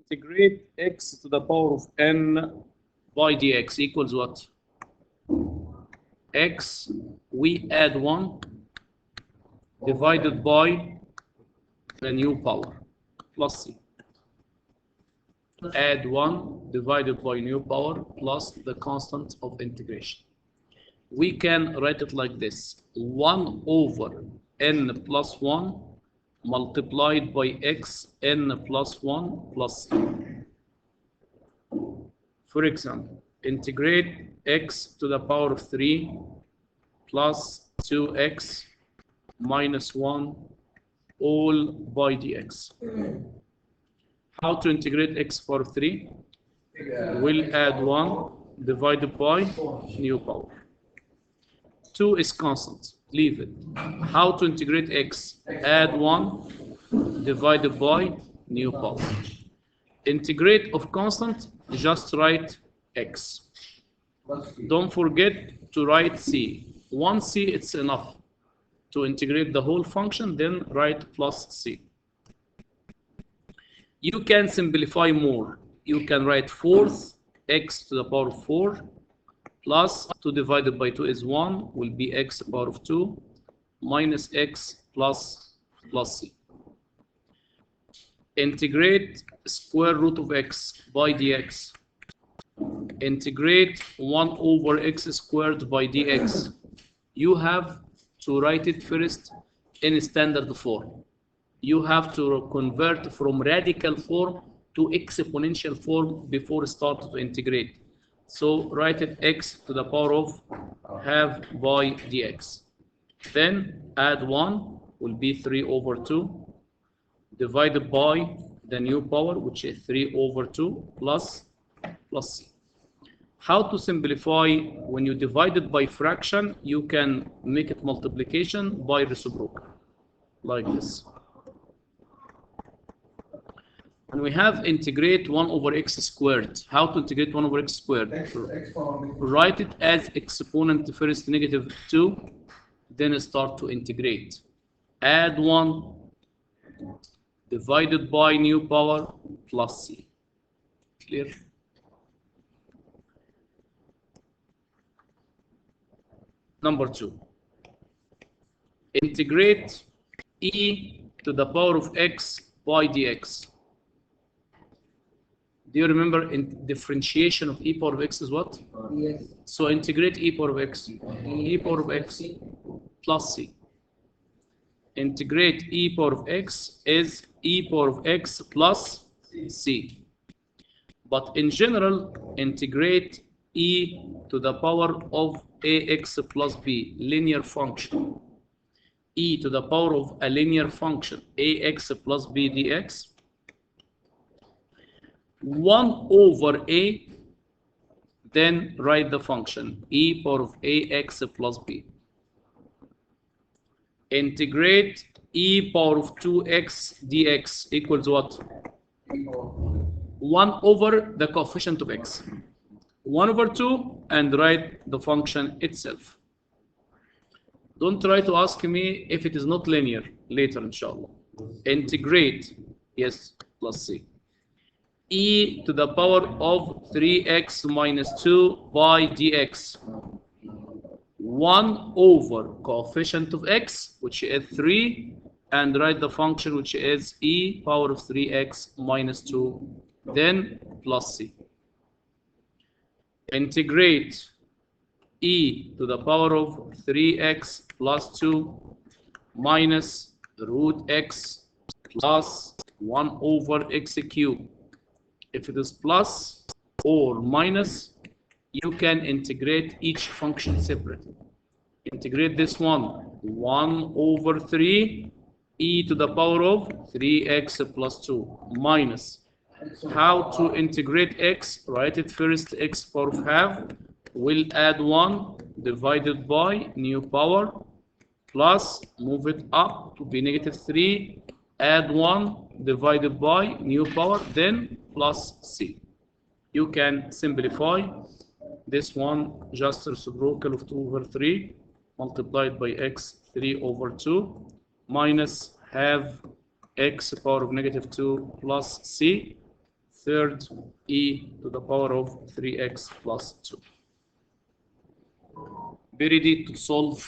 Integrate x to the power of n by dx equals what? X, we add 1 divided by the new power plus c. Add 1 divided by new power plus the constant of integration. We can write it like this: 1 over n plus 1 multiplied by x n plus 1 plus c. For example, integrate x to the power of 3 plus 2x minus 1 all by dx. How to integrate x power of 3? We'll add 1 divided by new power. 2 is constant, leave it. How to integrate x? Add 1 divided by new power. Integrate of constant, just write x. Don't forget to write c. 1c, it's enough to integrate the whole function, then write plus c. You can simplify more. You can write 4th x to the power of 4 plus 2 divided by 2 is 1, will be x to the power of 2 minus x plus c. Integrate square root of x by dx. Integrate 1 over x squared by dx. You have to write it first in standard form. You have to convert from radical form to exponential form before start to integrate. So write it x to the power of half by dx. Then add 1 will be 3 over 2 divided by the new power, which is 3 over 2 plus c. How to simplify? When you divide it by fraction, you can make it multiplication by reciprocal, like this. And we have integrate 1 over x squared. How to integrate 1 over x squared? Write it as exponent first negative 2, then start to integrate. Add 1 divided by new power plus c. Clear? Number 2. Integrate e to the power of x by dx. Do you remember differentiation of e power of x is what? Yes. So integrate e power of x. E power of x plus c. Integrate e power of x is e power of x plus c. But in general, integrate e to the power of ax plus b, linear function. E to the power of a linear function, ax plus b dx. 1 over a, then write the function e power of ax plus b. Integrate e power of 2x dx equals what? 1 over the coefficient of x. 1 over 2 and write the function itself. Don't try to ask me if it is not linear later, inshallah. Integrate, yes, plus c. E to the power of 3x minus 2 by dx. 1 over coefficient of x, which is 3, and write the function which is e power of 3x minus 2, then plus c. Integrate e to the power of 3x plus 2 minus root x plus 1 over x cubed. If it is plus or minus, you can integrate each function separately. Integrate this one, 1 over 3 e to the power of 3x plus 2 minus. How to integrate x? Write it first, x power of half. We'll add 1 divided by new power plus, move it up to be negative 3, add 1 divided by new power, then plus c. You can simplify this one, just reciprocal of 2 over 3 multiplied by x 3 over 2 minus half x power of negative 2 plus c. third e to the power of 3x plus 2. Be ready to solve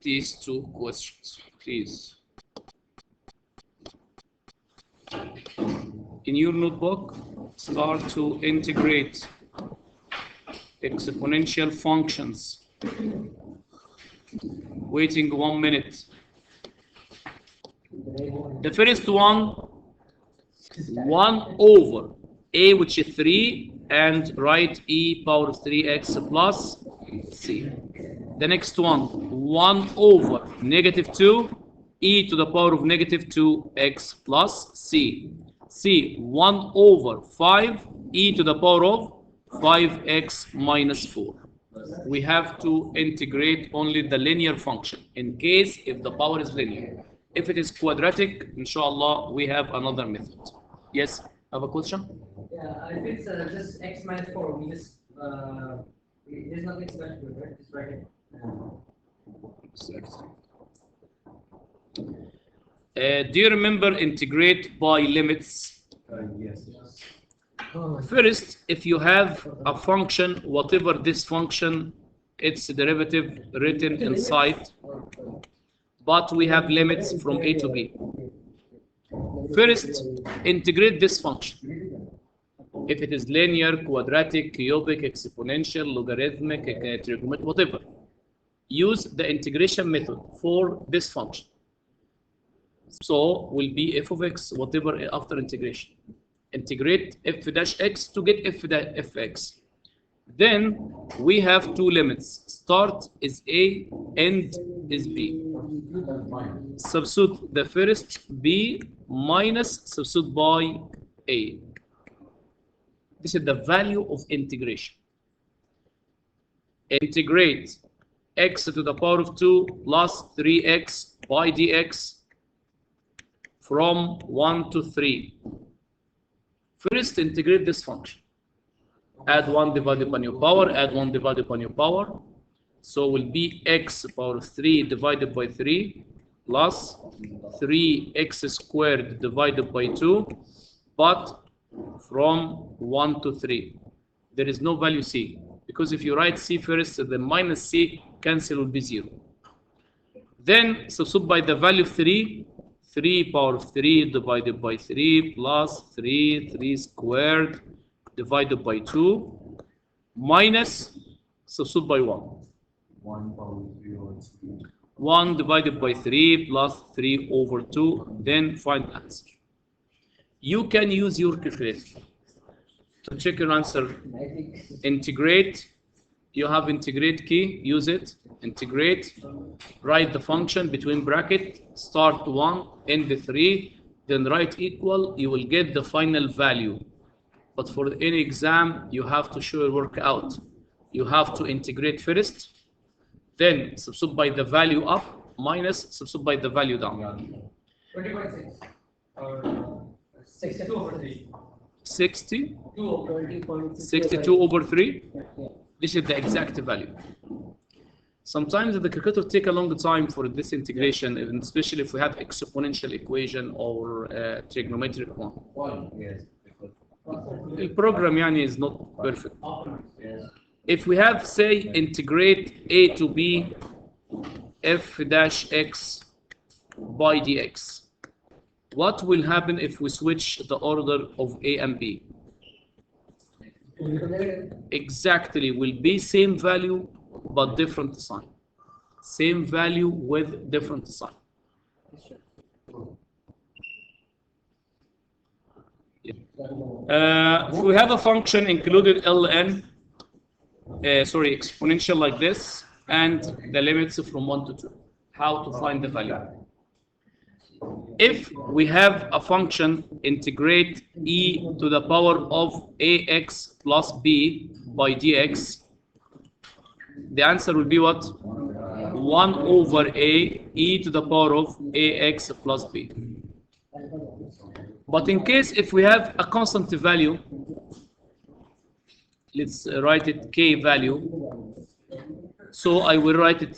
these two questions, please. In your notebook, start to integrate exponential functions. Waiting 1 minute. The first one, 1 over a, which is 3, and write e power of 3x plus c. The next one, 1 over negative 2, e to the power of negative 2x plus c. c, 1 over 5, e to the power of 5x minus 4. We have to integrate only the linear function in case if the power is linear. If it is quadratic, inshallah, we have another method. Yes, have a question? Yeah, if it's just x minus 4, we just, there's nothing special to it, right? Just write it. Do you remember integrate by limits? Yes. First, if you have a function, whatever this function, its derivative written inside, but we have limits from a to b. First, integrate this function. If it is linear, quadratic, cubic, exponential, logarithmic, trigonometric, whatever, use the integration method for this function. So will be f of x, whatever after integration. Integrate f dash x to get f dash fx. Then we have two limits. Start is a, end is b. Substitute the first b minus substitute by a. This is the value of integration. Integrate x to the power of 2 plus 3x by dx from 1 to 3. First, integrate this function. Add 1 divided by your power, add 1 divided by your power. So will be x power of 3 divided by 3 plus 3x squared divided by 2, but from 1 to 3. There is no value c, because if you write c first, the minus c cancel will be 0. Then substitute by the value of 3. 3 power of 3 divided by 3 plus 3 squared divided by 2 minus substitute by 1. 1 divided by 3 plus 3 over 2, then find the answer. You can use your calculator to check your answer. Integrate. You have integrate key, use it. Integrate, write the function between bracket, start 1, end 3, then write equal, you will get the final value. But for any exam, you have to show your work out. You have to integrate first, then substitute by the value up, minus substitute by the value down. 20.6 or 62 over 3. 60? 2 over 20.6. 62 over 3? This is the exact value. Sometimes the calculator take a long time for this integration, especially if we have exponential equation or trigonometric one. The program is not perfect. If we have, say, integrate a to b f dash x by dx, what will happen if we switch the order of a and b? Exactly, will be same value but different sign. Same value with different sign. If we have a function included ln, exponential like this, and the limits from 1 to 2. How to find the value? If we have a function integrate e to the power of ax plus b by dx, the answer will be what? 1 over a e to the power of ax plus b. But in case if we have a constant value, let's write it k value. So I will write it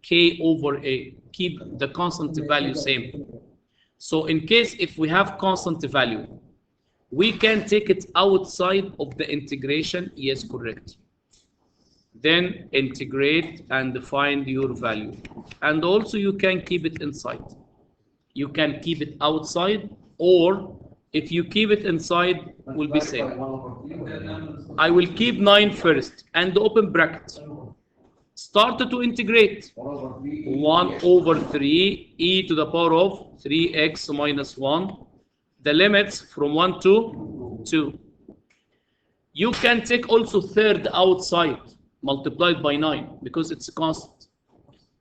k over a. Keep the constant value same. So in case if we have constant value, We can take it outside of the integration. Yes, correct. Then integrate and find your value. And also you can keep it inside. You can keep it outside, or if you keep it inside, will be same. I will keep 9 first and open bracket. Start to integrate. 1 over 3 e to the power of 3x minus 1. The limits from 1 to 2. You can take also third outside, multiplied by 9, because it's a constant.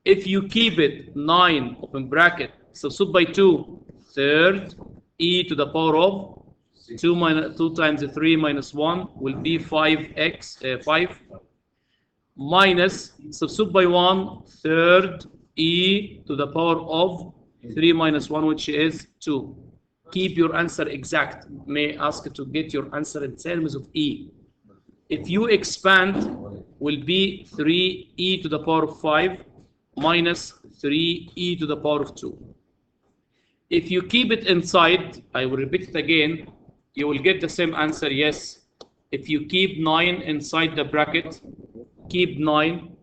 If you keep it 9, open bracket, substitute by 2, third, e to the power of 2 times 3 minus 1 will be 5x, 5, minus, substitute by 1, third, e to the power of 3 minus 1, which is 2. Keep your answer exact. May ask to get your answer in terms of e. If you expand, will be 3e to the power of 5 minus 3e to the power of 2. If you keep it inside, I will repeat it again, you will get the same answer, yes. If you keep 9 inside the bracket, keep 9.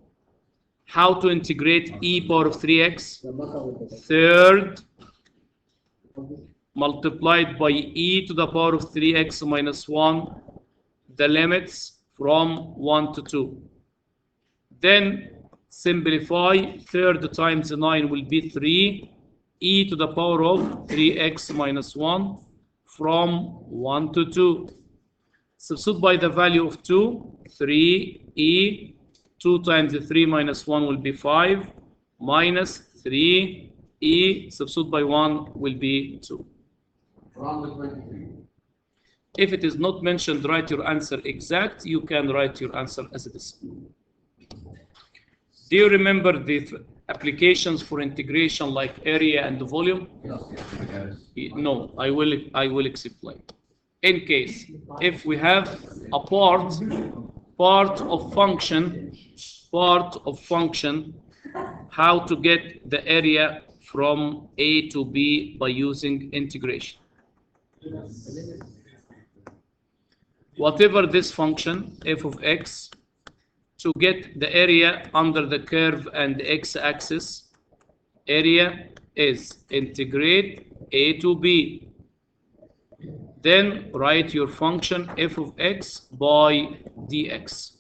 How to integrate e power of 3x? Third multiplied by e to the power of 3x minus 1, the limits from 1 to 2. Then simplify, third times 9 will be 3, e to the power of 3x minus 1 from 1 to 2. Substitute by the value of 2, 3e, 2 times 3 minus 1 will be 5, minus 3e, substitute by 1 will be 2. If it is not mentioned, write your answer exact. You can write your answer as it is. Do you remember the applications for integration like area and volume? No, I will explain. In case if we have a part of function, how to get the area from A to B by using integration. Whatever this function, f of x, to get the area under the curve and the x-axis, area is integrate A to B. Then write your function f of x by dx.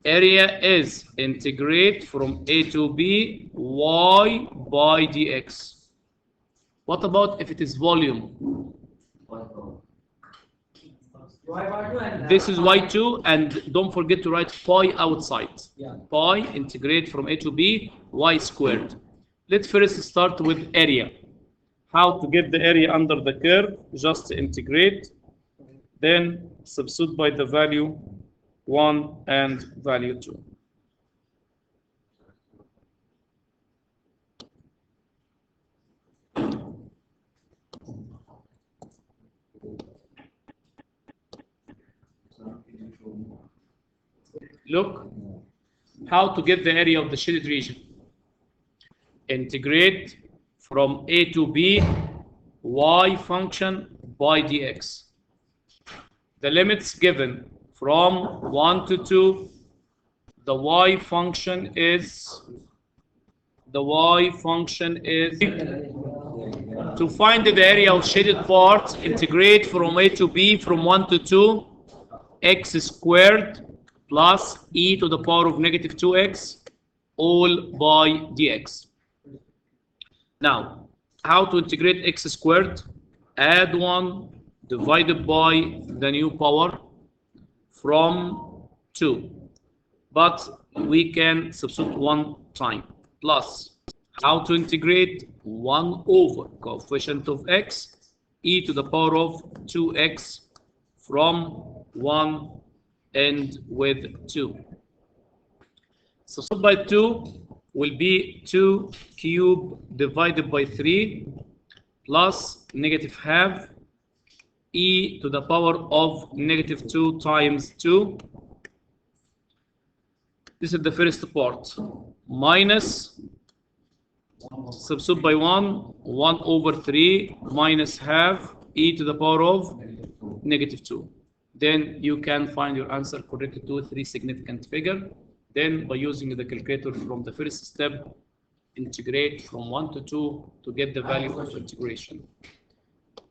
Area is integrate from A to B, y by dx. What about if it is volume? This is y2, and don't forget to write pi outside. Pi, integrate from A to B, y squared. Let's first start with area. How to get the area under the curve? Just integrate, then substitute by the value 1 and value 2. Look, how to get the area of the shaded region. Integrate from A to B, y function by dx. The limits given from 1 to 2, the y function is to find the area of shaded part, integrate from A to B from 1 to 2, x squared plus e to the power of negative 2x, all by dx. Now, how to integrate x squared? Add 1 divided by the new power from 2. But we can substitute 1 time. Plus, how to integrate 1 over coefficient of x, e to the power of 2x from 1 and with 2. Substitute by 2 will be 2 cube divided by 3 plus negative half e to the power of negative 2 times 2. This is the first part. Minus, substitute by 1 over 3 minus half e to the power of negative 2. Then you can find your answer correct to 3 significant figure. Then by using the calculator from the first step, integrate from 1 to 2 to get the value of integration.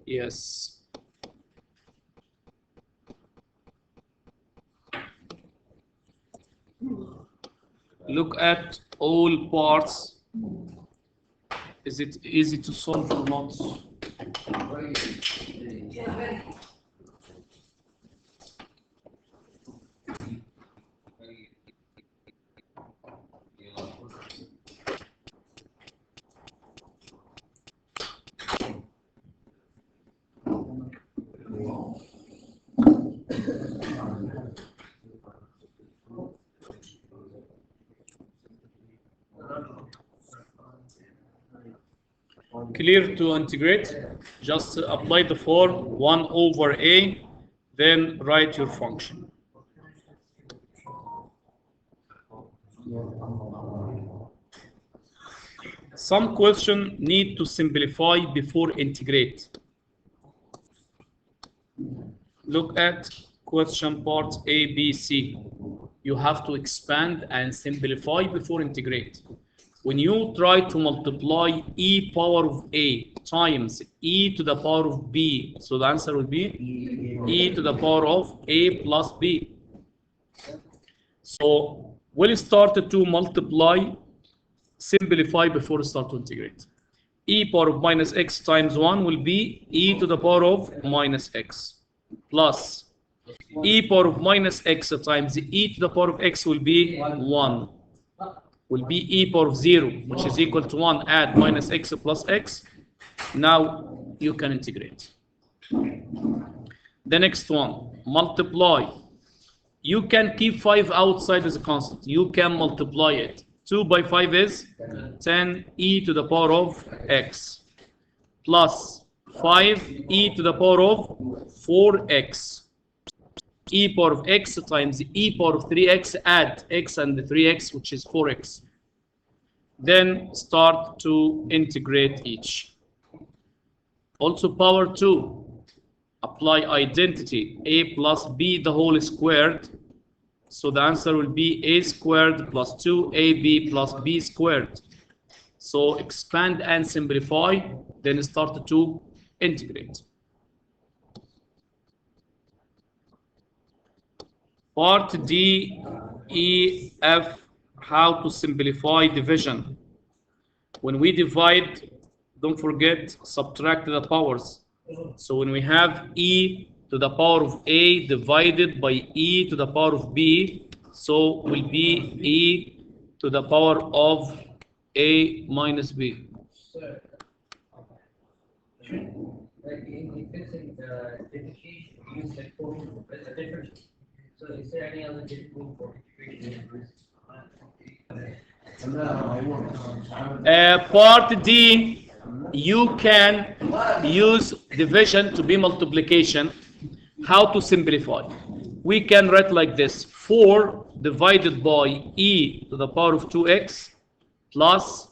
Yes. Look at all parts. Is it easy to solve or not? Clear to integrate? Just apply the form 1 over a, then write your function. Some question need to simplify before integrate. Look at question part A, B, C. You have to expand and simplify before integrate. When you try to multiply e power of a times e to the power of b, so the answer will be e to the power of a plus b. So we'll start to multiply, simplify before start to integrate. E power of minus x times 1 will be e to the power of minus x plus e power of minus x times e to the power of x will be 1. Will be e power of 0, which is equal to 1, add minus x plus x. Now you can integrate. The next one, multiply. You can keep 5 outside as a constant. You can multiply it. 2 by 5 is 10 e to the power of x plus 5 e to the power of 4x. E power of x times e power of 3x, add x and the 3x, which is 4x. Then start to integrate each. Also power 2, apply identity, a plus b the whole squared. So the answer will be a squared plus 2ab plus b squared. So expand and simplify, then start to integrate. Part D, E, F, how to simplify division. When we divide, don't forget, subtract the powers. So when we have e to the power of a divided by e to the power of b, so will be e to the power of a minus b. Like in fixing the differentiation, use like quotient as a difference. So is there any other difference for integration? Part D, you can use division to be multiplication. How to simplify? We can write like this: 4 divided by e to the power of 2x plus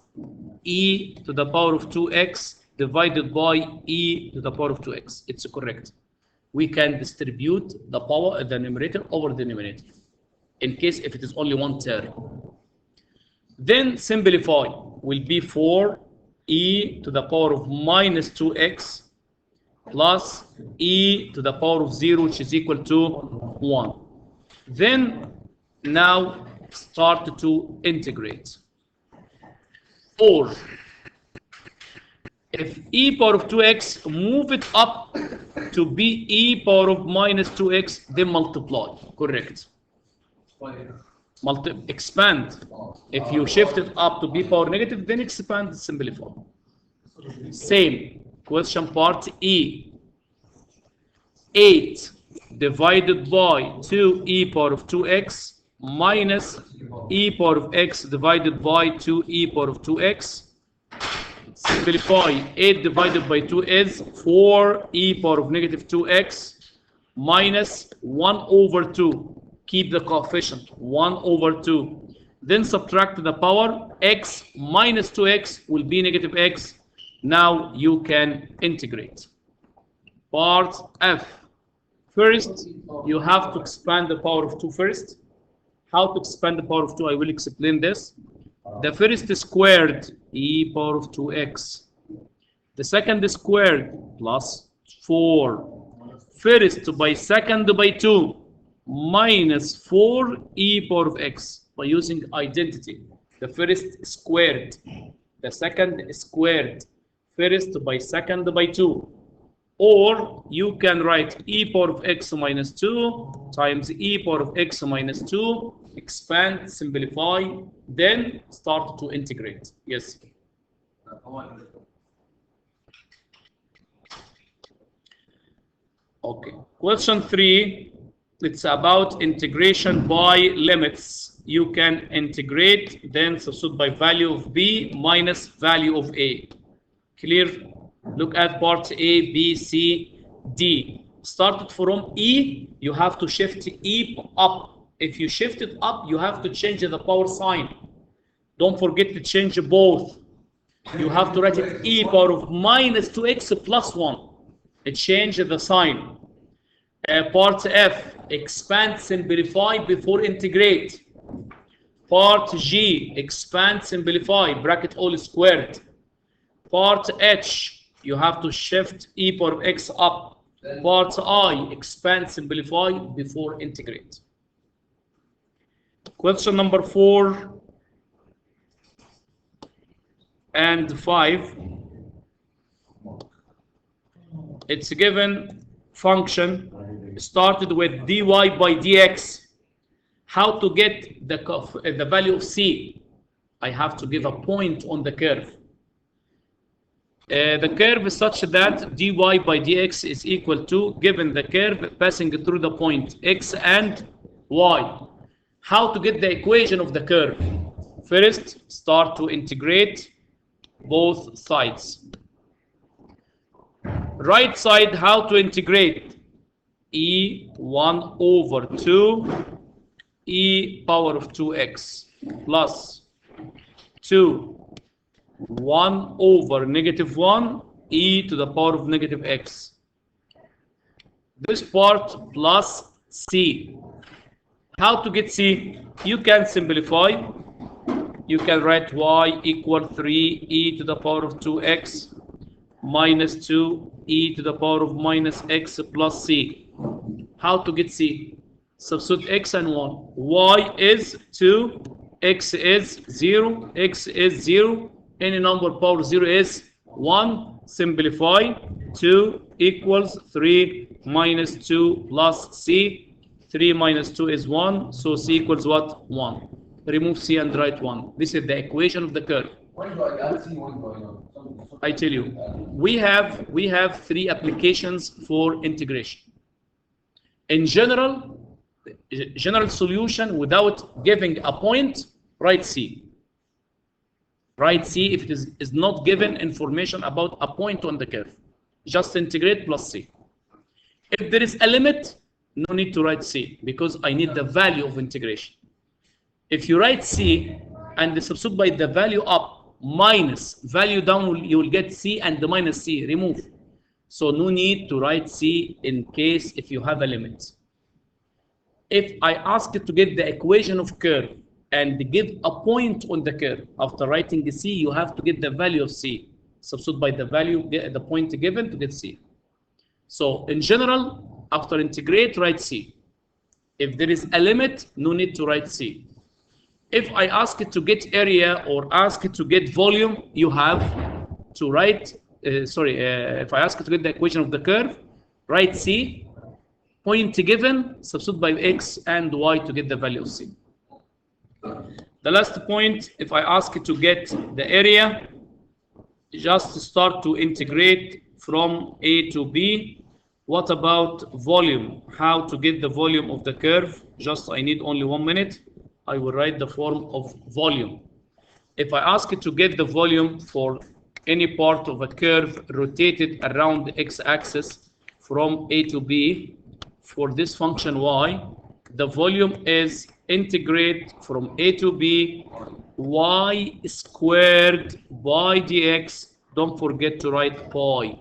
e to the power of 2x divided by e to the power of 2x. It's correct. We can distribute the power, the numerator over the numerator, in case if it is only one term. Then simplify will be 4 e to the power of minus 2x plus e to the power of 0, which is equal to 1. Then now start to integrate. 4. If e power of 2x, move it up to be e power of minus 2x, then multiply. Correct. Expand. If you shift it up to b power negative, then expand, simplify. Same. Question part E. 8 divided by 2e power of 2x minus e power of x divided by 2e power of 2x. Simplify. 8 divided by 2 is 4e power of negative 2x minus 1 over 2. Keep the coefficient 1 over 2. Then subtract the power. X minus 2x will be negative x. Now you can integrate. Part F. First, you have to expand the power of 2 first. How to expand the power of 2? I will explain this. The first squared, e power of 2x. The second squared plus 4. First by second by 2 minus 4 e power of x by using identity. The first squared, the second squared, first by second by 2. Or you can write e power of x minus 2 times e power of x minus 2, expand, simplify, then start to integrate. Yes. Okay. Question 3, it's about integration by limits. You can integrate, then substitute by value of b minus value of a. Clear? Look at part A, B, C, D. Started from E, you have to shift E up. If you shift it up, you have to change the power sign. Don't forget to change both. You have to write it e power of minus 2x plus 1. Change the sign. Part F, expand, simplify before integrate. Part G, expand, simplify, bracket all squared. Part H, you have to shift e power of x up. Part I, expand, simplify before integrate. Question number 4 and 5. It's a given function started with dy by dx. How to get the value of c? I have to give a point on the curve. The curve is such that dy by dx is equal to, given the curve passing through the point x and y. How to get the equation of the curve? First, start to integrate both sides. Right side, how to integrate? E1 over 2 e power of 2x plus 2 1 over negative 1 e to the power of negative x. This part plus c. How to get c? You can simplify. You can write y equal 3 e to the power of 2x minus 2 e to the power of minus x plus c. How to get c? Substitute x and 1. Y is 2, x is 0, x is 0. Any number power 0 is 1. Simplify. 2 equals 3 minus 2 plus c. 3 minus 2 is 1. So c equals what? 1. Remove c and write 1. This is the equation of the curve. I tell you, we have 3 applications for integration. In general solution without giving a point, write c. Write c if it is not given information about a point on the curve. Just integrate plus c. If there is a limit, no need to write c because I need the value of integration. If you write c and substitute by the value up minus value down, you will get c and the minus c, remove. So no need to write c in case if you have a limit. If I ask you to get the equation of curve and give a point on the curve, after writing the c, you have to get the value of c. Substitute by the value, the point given to get c. So in general, after integrate, write c. If there is a limit, no need to write c. If I ask it to get area or ask it to get volume, you have to write, if I ask it to get the equation of the curve, write c, point given, substitute by x and y to get the value of c. The last point, if I ask it to get the area, just start to integrate from a to b. What about volume? How to get the volume of the curve? Just I need only 1 minute. I will write the form of volume. If I ask it to get the volume for any part of a curve rotated around the x-axis from a to b, for this function y, the volume is integrate from a to b y squared by dx. Don't forget to write pi.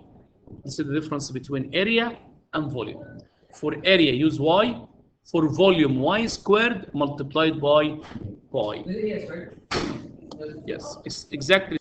This is the difference between area and volume. For area, use y. For volume, y squared multiplied by pi. Yes, right? Yes, it's exactly